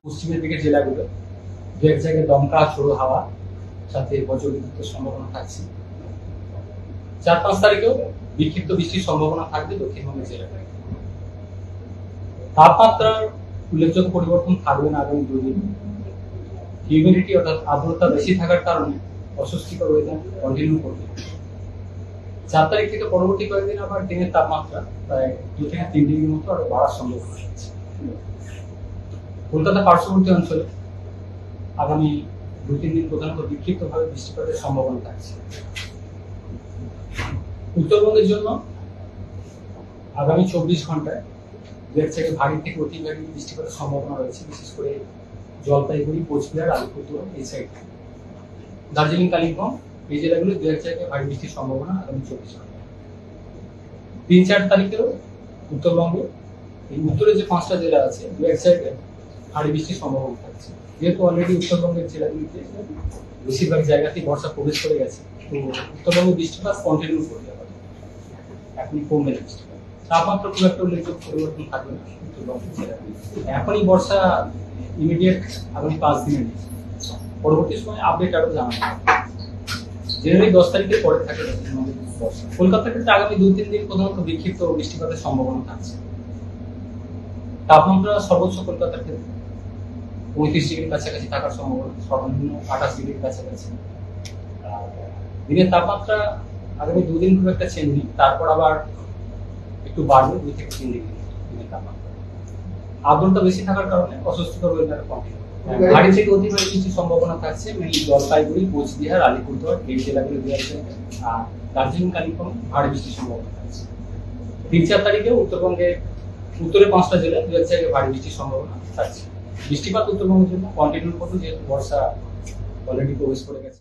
পশ্চিমের দিকের জেলাগুলো দু এক জায়গায় দমকা ঝোড়ো হাওয়া সাথে বজ্রবিদ্যুতের সম্ভাবনা থাকছে। 4-5 তারিখেও বিক্ষিপ্ত বৃষ্টির সম্ভাবনা থাকবে দক্ষিণবঙ্গের জেলায়। তাপমাত্রার উল্লেখযোগ্য পরিবর্তন থাকবে না আগামী 2 দিন। হিউমিডিটি অর্থাৎ আর্দ্রতা বেশি থাকার কারণে অস্বস্তিকর ওয়েদার কন্টিনিউ করবে। 4 তারিখ থেকে পরবর্তী কয়েকদিন আবার দিনের তাপমাত্রা প্রায় 2 থেকে 3 ডিগ্রির মতো আরো বাড়ার সম্ভাবনা আছে। কলকাতা পার্শ্ববর্তী অঞ্চলে আগামী 2-3 দিন প্রধানত বিক্ষিপ্তভাবে বৃষ্টিপাতের সম্ভাবনা থাকছে। উত্তরবঙ্গের জন্য আগামী 24 ঘন্টায় দু এক জায়গায় ভারী থেকে অতি ভারী বৃষ্টিপাতের সম্ভাবনা রয়েছে, বিশেষ করে জলপাইগুড়ি, কোচবিহার, আলিপুরদুয়ার এই সাইড। দার্জিলিং, কালিম্পং এই জেলাগুলো দু এক জায়গায় ভারী বৃষ্টির সম্ভাবনা আগামী 24 ঘন্টায়। 3-4 তারিখেও উত্তরবঙ্গে এই উত্তরে যে 5টা জেলা আছে দু এক জায়গায় ভারী বৃষ্টির সম্ভাবনা থাকছে। যেহেতু অলরেডি উত্তরবঙ্গের জেলাগুলিতে বেশিরভাগ জায়গাতেই বর্ষা প্রবেশ করে গেছে, তো উত্তরবঙ্গে বৃষ্টিপাত কন্টিনিউ করতে হবে, এখনই কমবে না বৃষ্টিপাত। তাপমাত্রা খুব একটা উল্লেখযোগ্য পরিবর্তন থাকবে না উত্তরবঙ্গের জেলাগুলিতে। এখনই বর্ষা ইমিডিয়েট আগামী 5 দিনের নেই, পরবর্তী সময় আপডেট আরো জানানো হবে। জেনারেলি 10 তারিখের পরে থাকে বর্ষা। কলকাতার ক্ষেত্রে আগামী 2-3 দিন প্রধানত বিক্ষিপ্ত বৃষ্টিপাতের সম্ভাবনা থাকছে। তাপমাত্রা সর্বোচ্চ কলকাতার ক্ষেত্রে 35 ডিগ্রির কাছাকাছি থাকার সম্ভাবনা, সর্বনিম্ন 28 ডিগ্রির কাছাকাছি। দিনের তাপমাত্রা আগামী 2 দিন খুব একটা চেঞ্জ নেই, তারপর আবার একটু বাড়বে 2 থেকে 3 ডিগ্রি দিনের তাপমাত্রা। আর্দ্রতা বেশি থাকার কারণে অস্বস্তিকর ওয়েদার কন্টিনিউ। ভারী থেকে অতি ভারী বৃষ্টির সম্ভাবনা থাকছে জলপাইগুড়ি, কোচবিহার, আলিপুরদুয়ার এই জেলাগুলো দু এক জায়গায়, আর দার্জিলিং, কালিম্পং ভারী বৃষ্টির সম্ভাবনা থাকছে। 3-4 তারিখে উত্তরবঙ্গে উত্তরে 5টা জেলা দু এক জায়গায় ভারী বৃষ্টির সম্ভাবনা থাকছে। বৃষ্টিপাত উত্তরবঙ্গের জন্য কন্টিনিউ করবে, যেহেতু বর্ষা অলরেডি প্রবেশ করে গেছে।